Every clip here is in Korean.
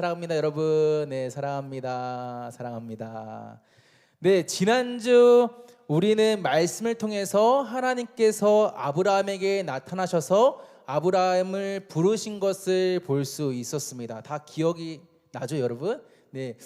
사랑합니다, 여러분. 네, 사랑합니다. 사랑합니다. 네, 지난주 우리는 말씀을 통해서 하나님께서 아브라함에게 나타나셔서 아브라함을 부르신 것을 볼 수 있었습니다. 다 기억이 나죠, 여러분? 네,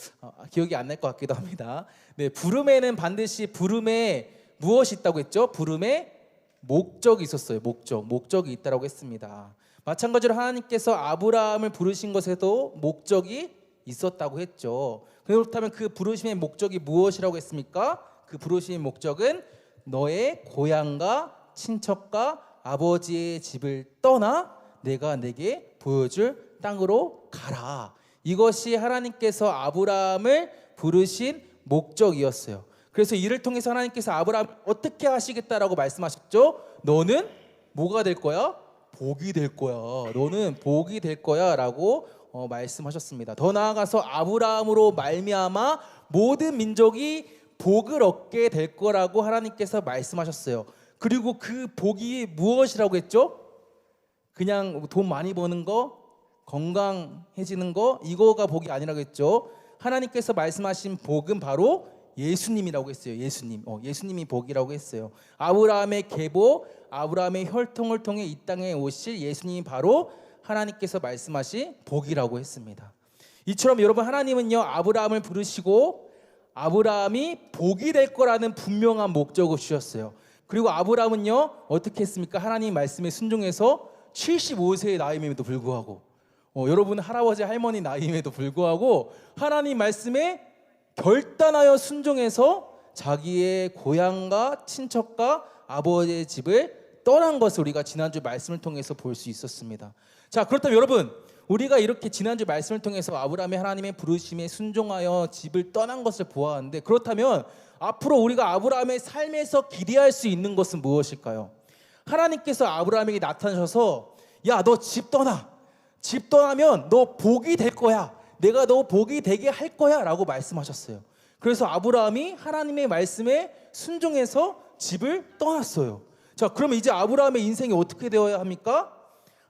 기억이 안 날 것 같기도 합니다. 네, 부름에는 반드시 부름에 무엇이 있다고 했죠? 부름에 목적이 있었어요. 목적이 있다고 했습니다. 마찬가지로 하나님께서 아브라함을 부르신 것에도 목적이 있었다고 했죠. 그렇다면 그 부르심의 목적이 무엇이라고 했습니까? 그 부르심의 목적은 너의 고향과 친척과 아버지의 집을 떠나 내가 내게 보여줄 땅으로 가라. 이것이 하나님께서 아브라함을 부르신 목적이었어요. 그래서 이를 통해서 하나님께서 아브라함을 어떻게 하시겠다라고 말씀하셨죠? 너는 뭐가 될 거야? 복이 될 거야. 너는 복이 될 거야 라고 말씀하셨습니다. 더 나아가서 아브라함으로 말미암아 모든 민족이 복을 얻게 될 거라고 하나님께서 말씀하셨어요. 그리고 그 복이 무엇이라고 했죠? 그냥 돈 많이 버는 거, 건강해지는 거, 이거가 복이 아니라고 했죠. 하나님께서 말씀하신 복은 바로 예수님이라고 했어요. 예수님이 복이라고 했어요. 아브라함의 계보, 아브라함의 혈통을 통해 이 땅에 오실 예수님이 바로 하나님께서 말씀하신 복이라고 했습니다. 이처럼 여러분, 하나님은요 아브라함을 부르시고 아브라함이 복이 될 거라는 분명한 목적을 주셨어요. 그리고 아브라함은요 어떻게 했습니까? 하나님 말씀에 순종해서 75세의 나이임에도 불구하고 여러분 할아버지 할머니 나이임에도 불구하고 하나님 말씀에 결단하여 순종해서 자기의 고향과 친척과 아버지의 집을 떠난 것을 우리가 지난주 말씀을 통해서 볼 수 있었습니다. 자, 그렇다면 여러분, 우리가 이렇게 지난주 말씀을 통해서 아브라함이 하나님의 부르심에 순종하여 집을 떠난 것을 보았는데, 그렇다면 앞으로 우리가 아브라함의 삶에서 기대할 수 있는 것은 무엇일까요? 하나님께서 아브라함에게 나타나셔서 야, 너 집 떠나. 집 떠나면 너 복이 될 거야. 내가 너 복이 되게 할 거야 라고 말씀하셨어요. 그래서 아브라함이 하나님의 말씀에 순종해서 집을 떠났어요. 자, 그러면 이제 아브라함의 인생이 어떻게 되어야 합니까?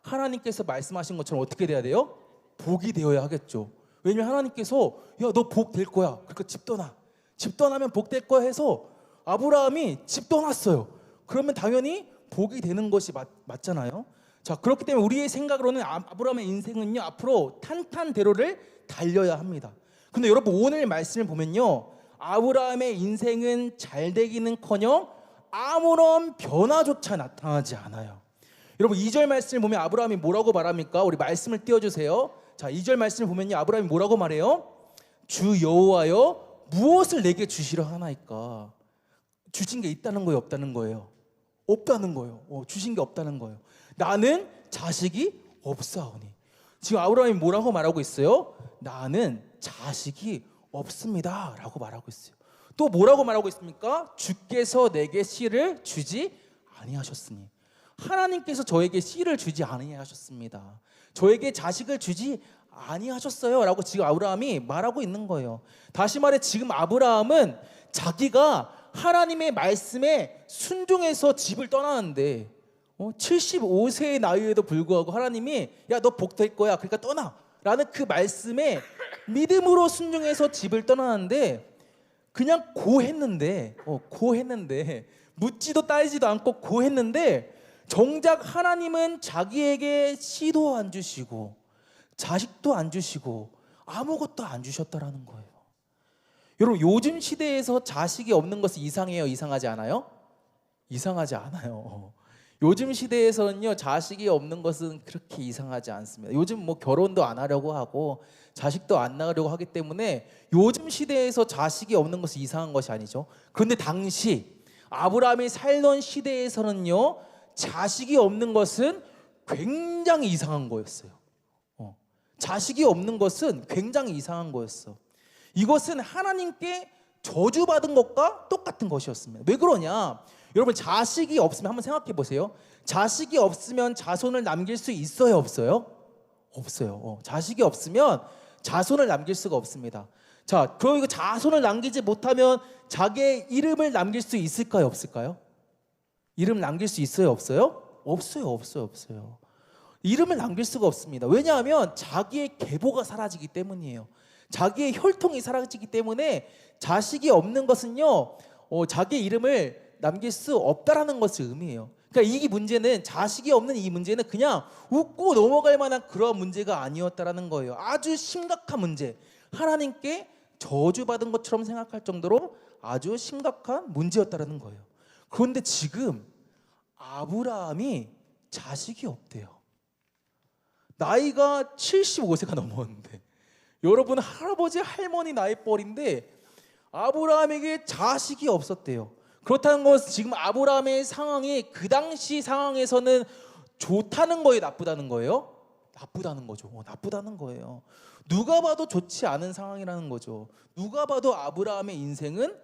하나님께서 말씀하신 것처럼 어떻게 돼야 돼요? 복이 되어야 하겠죠. 왜냐면 하나님께서 야, 너 복 될 거야. 그러니까 집 떠나. 집 떠나면 복 될 거야 해서 아브라함이 집 떠났어요. 그러면 당연히 복이 되는 것이 맞잖아요. 자, 그렇기 때문에 우리의 생각으로는 아브라함의 인생은요 앞으로 탄탄대로를 달려야 합니다. 근데 여러분, 오늘 말씀을 보면요 아브라함의 인생은 잘 되기는커녕 아무런 변화조차 나타나지 않아요. 여러분, 2절 말씀을 보면 아브라함이 뭐라고 말합니까? 우리 말씀을 띄워주세요. 자, 2절 말씀을 보면요 아브라함이 뭐라고 말해요? 주 여호와여 무엇을 내게 주시려 하나이까? 주신 게 있다는 거예요, 없다는 거예요? 없다는 거예요. 주신 게 없다는 거예요. 나는 자식이 없사오니. 지금 아브라함이 뭐라고 말하고 있어요? 나는 자식이 없습니다 라고 말하고 있어요. 또 뭐라고 말하고 있습니까? 주께서 내게 씨를 주지 아니하셨으니. 하나님께서 저에게 씨를 주지 아니하셨습니다. 저에게 자식을 주지 아니하셨어요 라고 지금 아브라함이 말하고 있는 거예요. 다시 말해 지금 아브라함은 자기가 하나님의 말씀에 순종해서 집을 떠나는데 75세의 나이에도 불구하고 하나님이 야, 너 복 될 거야. 그러니까 떠나 라는 그 말씀에 믿음으로 순종해서 집을 떠나는데 그냥 고했는데 묻지도 따지지도 않고 고했는데 정작 하나님은 자기에게 씨도 안 주시고 자식도 안 주시고 아무것도 안 주셨다라는 거예요. 여러분, 요즘 시대에서 자식이 없는 것은 이상해요? 이상하지 않아요? 이상하지 않아요. 요즘 시대에서는요 자식이 없는 것은 그렇게 이상하지 않습니다. 요즘 뭐 결혼도 안 하려고 하고 자식도 안 낳으려고 하기 때문에 요즘 시대에서 자식이 없는 것은 이상한 것이 아니죠. 그런데 당시 아브라함이 살던 시대에서는요 자식이 없는 것은 굉장히 이상한 거였어요. 자식이 없는 것은 굉장히 이상한 거였어. 이것은 하나님께 저주받은 것과 똑같은 것이었습니다. 왜 그러냐? 여러분, 자식이 없으면 한번 생각해 보세요. 자식이 없으면 자손을 남길 수 있어요, 없어요? 없어요. 자식이 없으면 자손을 남길 수가 없습니다. 자, 그리고 자손을 남기지 못하면 자기의 이름을 남길 수 있을까요, 없을까요? 이름 남길 수 있어요, 없어요? 없어요. 이름을 남길 수가 없습니다. 왜냐하면 자기의 계보가 사라지기 때문이에요. 자기의 혈통이 사라지기 때문에 자식이 없는 것은요, 자기의 이름을 남길 수 없다라는 것을 의미해요. 그러니까 이 문제는, 자식이 없는 이 문제는 그냥 웃고 넘어갈 만한 그런 문제가 아니었다라는 거예요. 아주 심각한 문제, 하나님께 저주받은 것처럼 생각할 정도로 아주 심각한 문제였다라는 거예요. 그런데 지금 아브라함이 자식이 없대요. 나이가 75세가 넘었는데, 여러분 할아버지 할머니 나이뻘인데 아브라함에게 자식이 없었대요. 그렇다는 것은 지금 아브라함의 상황이 그 당시 상황에서는 좋다는 거예요, 나쁘다는 거예요? 나쁘다는 거죠. 나쁘다는 거예요. 누가 봐도 좋지 않은 상황이라는 거죠. 누가 봐도 아브라함의 인생은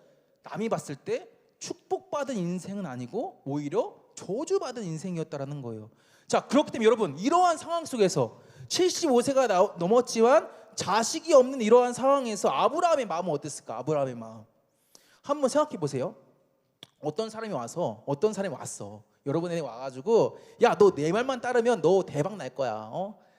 남이 봤을 때 축복받은 인생은 아니고 오히려 저주받은 인생이었다라는 거예요. 자, 그렇기 때문에 여러분, 이러한 상황 속에서 75세가 넘었지만 자식이 없는 이러한 상황에서 아브라함의 마음은 어땠을까? 아브라함의 마음 한번 생각해 보세요. 어떤 사람이 왔어. 여러분에게 와가지고, 야, 너 내 말만 따르면 너 대박 날 거야.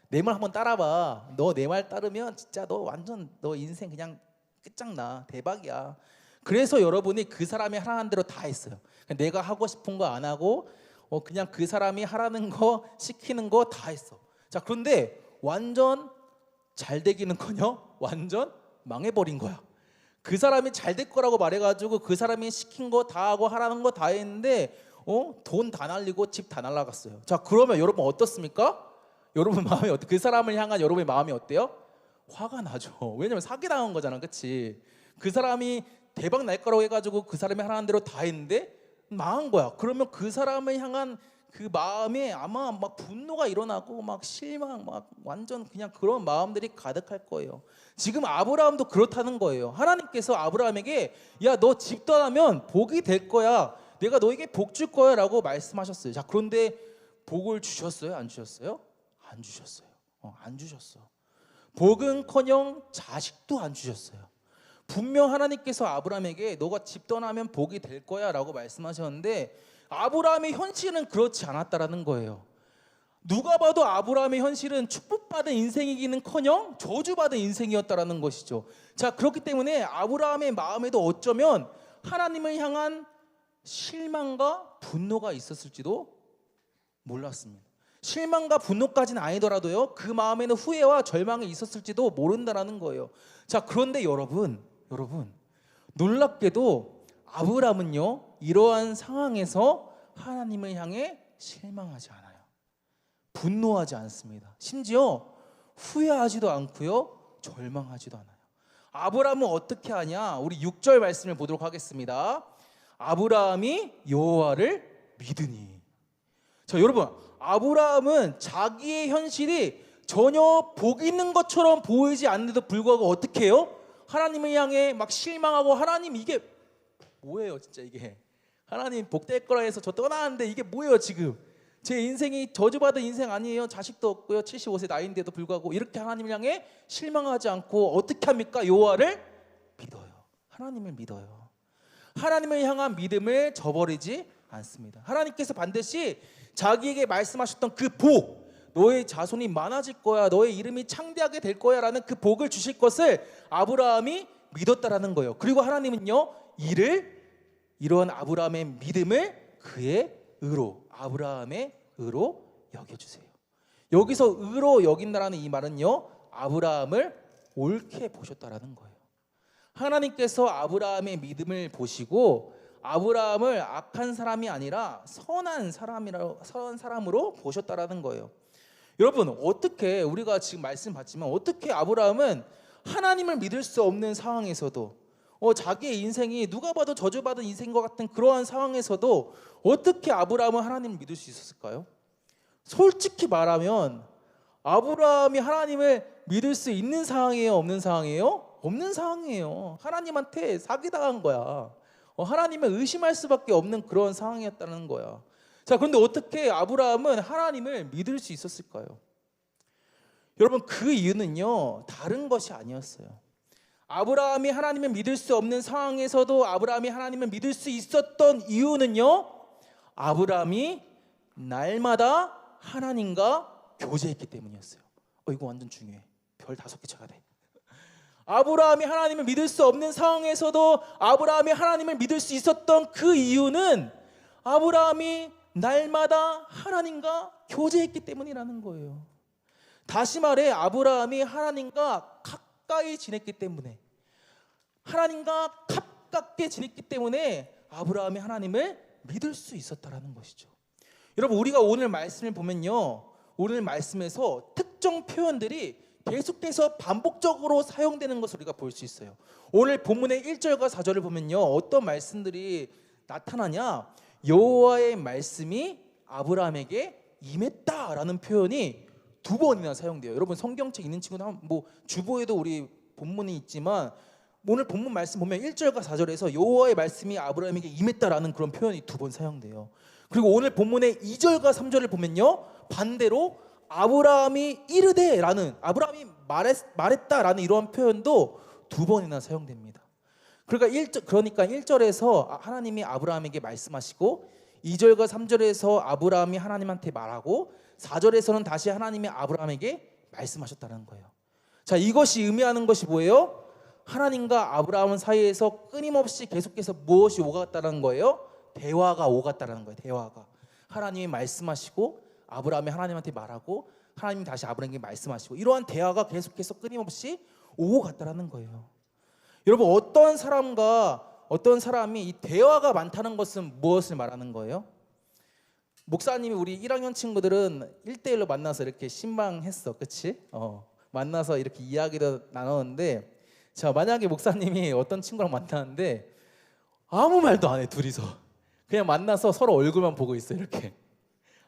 내 말 한번 따라봐. 너 내 말 따르면 진짜 너 완전 너 인생 그냥 끝장나, 대박이야. 그래서 여러분이 그 사람이 하라는 대로 다 했어요. 내가 하고 싶은 거 안 하고 그냥 그 사람이 하라는 거 시키는 거 다 했어. 자, 그런데 완전 잘 되기는커녕 완전 망해버린 거야. 그 사람이 잘 될 거라고 말해가지고 그 사람이 시킨 거 다 하고 하라는 거 다 했는데 돈 다 날리고 집 다 날라갔어요. 자, 그러면 여러분 어떻습니까? 여러분 마음이 어때? 그 사람을 향한 여러분의 마음이 어때요? 화가 나죠. 왜냐면 사기당한 거잖아, 그렇지? 그 사람이 대박 날 거라고 해가지고 그 사람이 하라는 대로 다 했는데 망한 거야. 그러면 그 사람을 향한 그 마음에 아마 막 분노가 일어나고 막 실망, 막 완전 그냥 그런 마음들이 가득할 거예요. 지금 아브라함도 그렇다는 거예요. 하나님께서 아브라함에게, 야, 너 집 떠나면 복이 될 거야. 내가 너에게 복 줄 거야 라고 말씀하셨어요. 자, 그런데 복을 주셨어요? 안 주셨어요? 안 주셨어요. 안 주셨어. 복은커녕 자식도 안 주셨어요. 분명 하나님께서 아브라함에게 너가 집 떠나면 복이 될 거야 라고 말씀하셨는데 아브라함의 현실은 그렇지 않았다라는 거예요. 누가 봐도 아브라함의 현실은 축복받은 인생이기는커녕 저주받은 인생이었다라는 것이죠. 자, 그렇기 때문에 아브라함의 마음에도 어쩌면 하나님을 향한 실망과 분노가 있었을지도 몰랐습니다. 실망과 분노까지는 아니더라도요, 그 마음에는 후회와 절망이 있었을지도 모른다라는 거예요. 자, 그런데 여러분 놀랍게도 아브라함은요, 이러한 상황에서 하나님을 향해 실망하지 않아요. 분노하지 않습니다. 심지어 후회하지도 않고요, 절망하지도 않아요. 아브라함은 어떻게 하냐? 우리 6절 말씀을 보도록 하겠습니다. 아브라함이 여호와를 믿으니. 자, 여러분, 아브라함은 자기의 현실이 전혀 복 있는 것처럼 보이지 않는데도 불구하고 어떻게 해요? 하나님을 향해 막 실망하고, 하나님 이게 뭐예요 진짜 이게, 하나님 복될 거라 해서 저 떠나는데 이게 뭐예요 지금, 제 인생이 저주받은 인생 아니에요? 자식도 없고요, 75세 나이인데도 불구하고 이렇게 하나님을 향해 실망하지 않고 어떻게 합니까? 여호와를 믿어요. 하나님을 믿어요. 하나님을 향한 믿음을 저버리지 않습니다. 하나님께서 반드시 자기에게 말씀하셨던 그 복, 너의 자손이 많아질 거야, 너의 이름이 창대하게 될 거야 라는 그 복을 주실 것을 아브라함이 믿었다라는 거예요. 그리고 하나님은요, 이러한 아브라함의 믿음을 그의 의로, 아브라함의 의로 여겨주세요. 여기서 의로 여긴다라는 이 말은요, 아브라함을 옳게 보셨다라는 거예요. 하나님께서 아브라함의 믿음을 보시고 아브라함을 악한 사람이 아니라 선한 사람으로 보셨다라는 거예요. 여러분, 어떻게, 우리가 지금 말씀 받지만 어떻게 아브라함은 하나님을 믿을 수 없는 상황에서도, 자기의 인생이 누가 봐도 저주받은 인생인 것 같은 그러한 상황에서도 어떻게 아브라함은 하나님을 믿을 수 있었을까요? 솔직히 말하면 아브라함이 하나님을 믿을 수 있는 상황이에요? 없는 상황이에요? 없는 상황이에요. 하나님한테 사기당한 거야. 하나님을 의심할 수밖에 없는 그런 상황이었다는 거야. 자, 그런데 어떻게 아브라함은 하나님을 믿을 수 있었을까요? 여러분, 그 이유는요, 다른 것이 아니었어요. 아브라함이 하나님을 믿을 수 없는 상황에서도 아브라함이 하나님을 믿을 수 있었던 이유는요, 아브라함이 날마다 하나님과 교제했기 때문이었어요. 이거 완전 중요해. 별 5개 쳐야 돼. 아브라함이 하나님을 믿을 수 없는 상황에서도 아브라함이 하나님을 믿을 수 있었던 그 이유는 아브라함이 날마다 하나님과 교제했기 때문이라는 거예요. 다시 말해 아브라함이 하나님과 가까이 지냈기 때문에, 하나님과 가깝게 지냈기 때문에 아브라함이 하나님을 믿을 수 있었다라는 것이죠. 여러분, 우리가 오늘 말씀을 보면요, 오늘 말씀에서 특정 표현들이 계속해서 반복적으로 사용되는 것을 우리가 볼 수 있어요. 오늘 본문의 1절과 4절을 보면요, 어떤 말씀들이 나타나냐, 여호와의 말씀이 아브라함에게 임했다라는 표현이 2번이나 사용돼요. 여러분, 성경책 있는 친구는 주보에도 우리 본문이 있지만 오늘 본문 말씀 보면 1절과 4절에서 여호와의 말씀이 아브라함에게 임했다라는 그런 표현이 2번 사용돼요. 그리고 오늘 본문의 2절과 3절을 보면요, 반대로 아브라함이 이르되라는, 아브라함이 말했다라는 이러한 표현도 2번이나 사용됩니다. 그러니까 1절에서 하나님이 아브라함에게 말씀하시고 2절과 3절에서 아브라함이 하나님한테 말하고 4절에서는 다시 하나님이 아브라함에게 말씀하셨다는 거예요. 자, 이것이 의미하는 것이 뭐예요? 하나님과 아브라함 사이에서 끊임없이 계속해서 무엇이 오갔다는 거예요? 대화가 오갔다는 거예요. 대화가. 하나님이 말씀하시고 아브라함이 하나님한테 말하고 하나님이 다시 아브라함에게 말씀하시고, 이러한 대화가 계속해서 끊임없이 오고 갔다는 거예요. 여러분, 어떤 사람이 이 대화가 많다는 것은 무엇을 말하는 거예요? 목사님이 우리 1학년 친구들은 1대1로 만나서 이렇게 신방했어, 그치? 만나서 이렇게 이야기도 나눴는데, 자, 만약에 목사님이 어떤 친구랑 만나는데 아무 말도 안 해, 둘이서 그냥 만나서 서로 얼굴만 보고 있어, 이렇게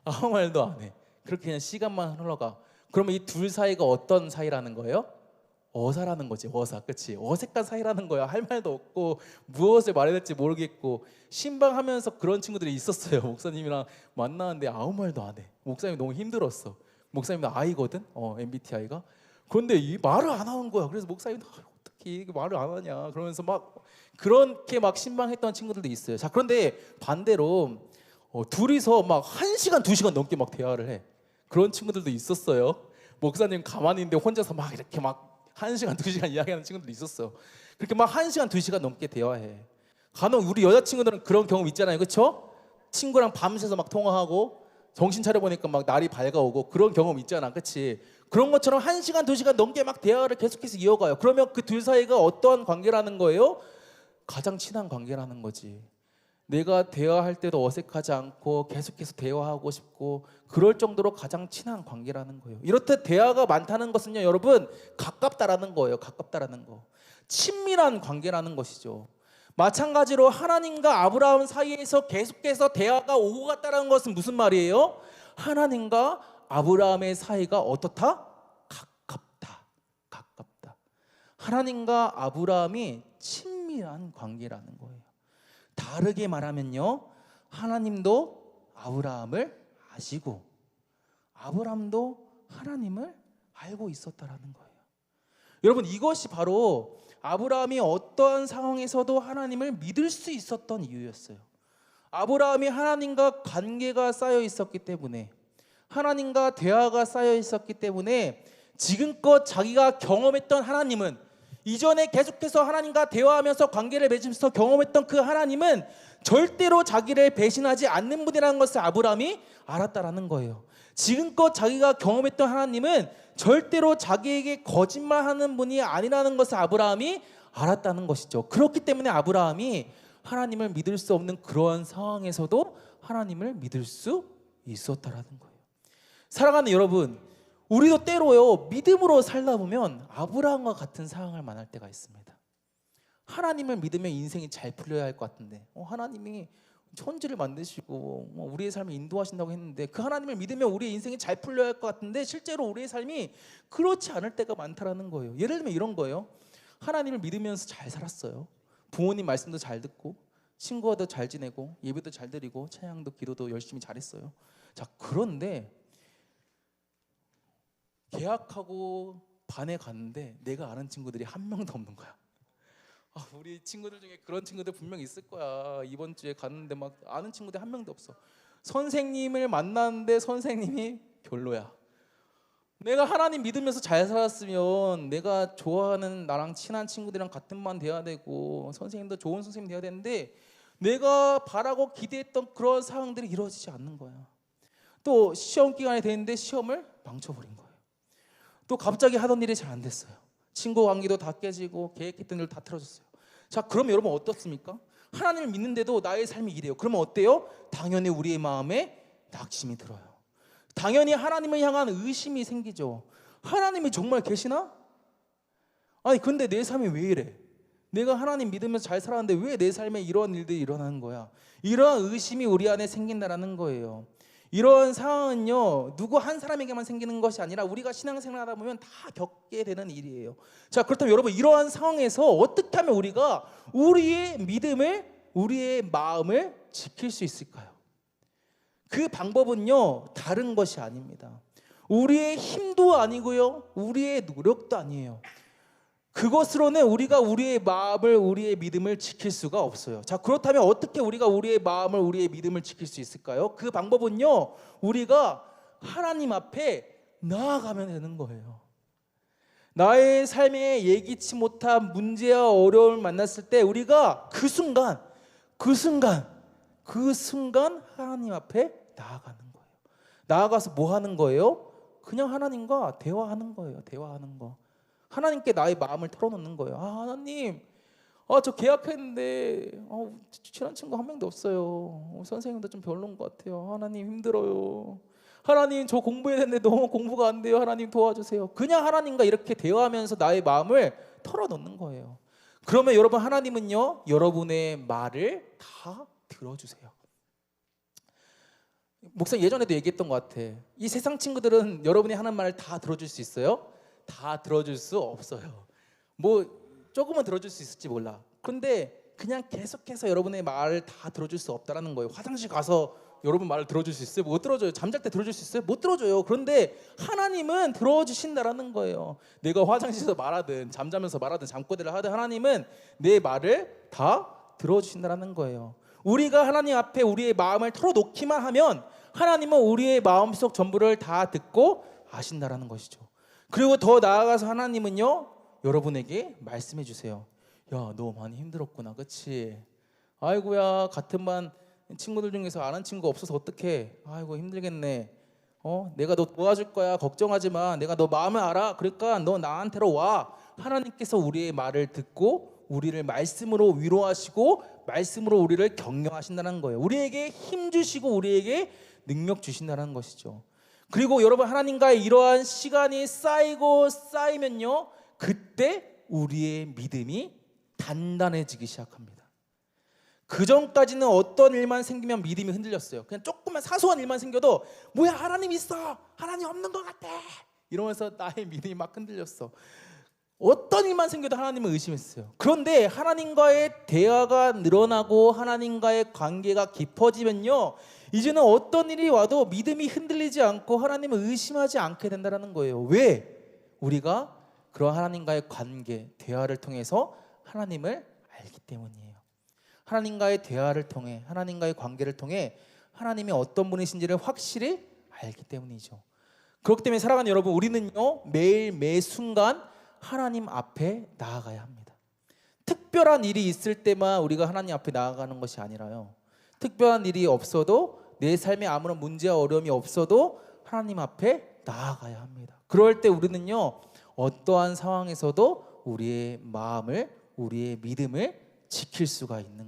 아무 말도 안 해. 그렇게 그냥 시간만 흘러가. 그러면 이 둘 사이가 어떤 사이라는 거예요? 어사라는 거지, 어사. 그치? 어색한 사이라는 거야. 할 말도 없고 무엇을 말해야 될지 모르겠고. 신방하면서 그런 친구들이 있었어요. 목사님이랑 만나는데 아무 말도 안 해. 목사님이 너무 힘들었어. 목사님도 아이거든, MBTI가. 그런데 이 말을 안 하는 거야. 그래서 목사님도 어떻게 이게 말을 안 하냐 그러면서 막 그렇게 막 신방했던 친구들도 있어요. 자, 그런데 반대로 둘이서 막 1시간 2시간 넘게 막 대화를 해. 그런 친구들도 있었어요. 목사님 가만히 있는데 혼자서 막 이렇게 막 1시간 2시간 이야기하는 친구들도 있었어요. 그렇게 막 1시간 2시간 넘게 대화해. 간혹 우리 여자친구들은 그런 경험 있잖아요, 그렇죠? 친구랑 밤새서 막 통화하고 정신 차려보니까 막 날이 밝아오고 그런 경험 있잖아, 그렇지? 그런 것처럼 1시간 2시간 넘게 막 대화를 계속해서 이어가요. 그러면 그 둘 사이가 어떠한 관계라는 거예요? 가장 친한 관계라는 거지. 내가 대화할 때도 어색하지 않고 계속해서 대화하고 싶고 그럴 정도로 가장 친한 관계라는 거예요. 이렇듯 대화가 많다는 것은요, 여러분, 가깝다라는 거예요. 가깝다라는 거. 친밀한 관계라는 것이죠. 마찬가지로 하나님과 아브라함 사이에서 계속해서 대화가 오고 갔다는 것은 무슨 말이에요? 하나님과 아브라함의 사이가 어떻다? 가깝다. 가깝다. 하나님과 아브라함이 친밀한 관계라는 거예요. 다르게 말하면요, 하나님도 아브라함을 아시고 아브라함도 하나님을 알고 있었다라는 거예요. 여러분, 이것이 바로 아브라함이 어떠한 상황에서도 하나님을 믿을 수 있었던 이유였어요. 아브라함이 하나님과 관계가 쌓여 있었기 때문에, 하나님과 대화가 쌓여 있었기 때문에 지금껏 자기가 경험했던 하나님은, 이전에 계속해서 하나님과 대화하면서 관계를 맺으면서 경험했던 그 하나님은 절대로 자기를 배신하지 않는 분이라는 것을 아브라함이 알았다라는 거예요. 지금껏 자기가 경험했던 하나님은 절대로 자기에게 거짓말하는 분이 아니라는 것을 아브라함이 알았다는 것이죠. 그렇기 때문에 아브라함이 하나님을 믿을 수 없는 그러한 상황에서도 하나님을 믿을 수 있었다라는 거예요. 사랑하는 여러분, 우리도 때로요, 믿음으로 살다 보면 아브라함과 같은 상황을 만날 때가 있습니다. 하나님을 믿으면 인생이 잘 풀려야 할 것 같은데, 하나님이 천지를 만드시고 우리의 삶을 인도하신다고 했는데, 그 하나님을 믿으면 우리의 인생이 잘 풀려야 할 것 같은데 실제로 우리의 삶이 그렇지 않을 때가 많다라는 거예요. 예를 들면 이런 거예요. 하나님을 믿으면서 잘 살았어요. 부모님 말씀도 잘 듣고 친구와도 잘 지내고 예배도 잘 드리고 찬양도 기도도 열심히 잘했어요. 자, 그런데 계약하고 반에 갔는데 내가 아는 친구들이 한 명도 없는 거야. 우리 친구들 중에 그런 친구들 분명 있을 거야. 이번 주에 갔는데 막 아는 친구들 한 명도 없어. 선생님을 만났는데 선생님이 별로야. 내가 하나님 믿으면서 잘 살았으면 내가 좋아하는 나랑 친한 친구들이랑 같은 반 돼야 되고 선생님도 좋은 선생님 돼야 되는데 내가 바라고 기대했던 그런 상황들이 이루어지지 않는 거야. 또 시험 기간이 되는데 시험을 망쳐버린 거예요. 또 갑자기 하던 일이 잘 안 됐어요. 친구 관계도 다 깨지고 계획했던 일 다 틀어졌어요. 자, 그럼 여러분 어떻습니까? 하나님을 믿는데도 나의 삶이 이래요. 그러면 어때요? 당연히 우리의 마음에 낙심이 들어요. 당연히 하나님을 향한 의심이 생기죠. 하나님이 정말 계시나? 아니 근데 내 삶이 왜 이래? 내가 하나님 믿으면서 잘 살았는데 왜 내 삶에 이런 일들이 일어나는 거야? 이러한 의심이 우리 안에 생긴다라는 거예요. 이런 상황은요, 누구 한 사람에게만 생기는 것이 아니라 우리가 신앙생활하다 보면 다 겪게 되는 일이에요. 자, 그렇다면 여러분 이러한 상황에서 어떻게 하면 우리가 우리의 믿음을, 우리의 마음을 지킬 수 있을까요? 그 방법은요, 다른 것이 아닙니다. 우리의 힘도 아니고요, 우리의 노력도 아니에요. 그것으로는 우리가 우리의 마음을, 우리의 믿음을 지킬 수가 없어요. 자, 그렇다면 어떻게 우리가 우리의 마음을, 우리의 믿음을 지킬 수 있을까요? 그 방법은요, 우리가 하나님 앞에 나아가면 되는 거예요. 나의 삶에 예기치 못한 문제와 어려움을 만났을 때 우리가 그 순간 하나님 앞에 나아가는 거예요. 나아가서 뭐 하는 거예요? 그냥 하나님과 대화하는 거예요. 대화하는 거. 하나님께 나의 마음을 털어놓는 거예요. 하나님, 저 계약했는데 친한 친구 한 명도 없어요. 선생님도 좀 별로인 것 같아요. 하나님 힘들어요. 하나님 저 공부해야 되는데 너무 공부가 안 돼요. 하나님 도와주세요. 그냥 하나님과 이렇게 대화하면서 나의 마음을 털어놓는 거예요. 그러면 여러분 하나님은요, 여러분의 말을 다 들어주세요. 목사님 예전에도 얘기했던 것 같아. 이 세상 친구들은 여러분이 하는 말을 다 들어줄 수 있어요? 다 들어줄 수 없어요. 뭐 조금은 들어줄 수 있을지 몰라. 그런데 그냥 계속해서 여러분의 말을 다 들어줄 수 없다라는 거예요. 화장실 가서 여러분 말을 들어줄 수 있어요? 못 들어줘요. 잠잘 때 들어줄 수 있어요? 못 들어줘요. 그런데 하나님은 들어주신다라는 거예요. 내가 화장실에서 말하든 잠자면서 말하든 잠꼬대를 하든 하나님은 내 말을 다 들어주신다라는 거예요. 우리가 하나님 앞에 우리의 마음을 털어놓기만 하면 하나님은 우리의 마음속 전부를 다 듣고 아신다라는 것이죠. 그리고 더 나아가서 하나님은요, 여러분에게 말씀해 주세요. 야, 너 많이 힘들었구나, 그치? 아이고야, 같은 반 친구들 중에서 아는 친구가 없어서 어떡해? 아이고 힘들겠네. 내가 너 도와줄 거야. 걱정하지 마. 내가 너 마음을 알아. 그러니까 너 나한테로 와. 하나님께서 우리의 말을 듣고 우리를 말씀으로 위로하시고 말씀으로 우리를 격려하신다는 거예요. 우리에게 힘 주시고 우리에게 능력 주신다는 것이죠. 그리고 여러분 하나님과의 이러한 시간이 쌓이고 쌓이면요, 그때 우리의 믿음이 단단해지기 시작합니다. 그 전까지는 어떤 일만 생기면 믿음이 흔들렸어요. 그냥 조금만 사소한 일만 생겨도 뭐야 하나님 있어, 하나님 없는 것 같아 이러면서 나의 믿음이 막 흔들렸어. 어떤 일만 생겨도 하나님을 의심했어요. 그런데 하나님과의 대화가 늘어나고 하나님과의 관계가 깊어지면요, 이제는 어떤 일이 와도 믿음이 흔들리지 않고 하나님을 의심하지 않게 된다는 거예요. 왜? 우리가 그런 하나님과의 관계, 대화를 통해서 하나님을 알기 때문이에요. 하나님과의 대화를 통해, 하나님과의 관계를 통해 하나님이 어떤 분이신지를 확실히 알기 때문이죠. 그렇기 때문에 사랑하는 여러분, 우리는요, 매일 매 순간 하나님 앞에 나아가야 합니다. 특별한 일이 있을 때만 우리가 하나님 앞에 나아가는 것이 아니라요, 특별한 일이 없어도 내 삶에 아무런 문제와 어려움이 없어도 하나님 앞에 나아가야 합니다. 그럴 때 우리는요, 어떠한 상황에서도 우리의 마음을, 우리의 믿음을 지킬 수가 있는 거예요.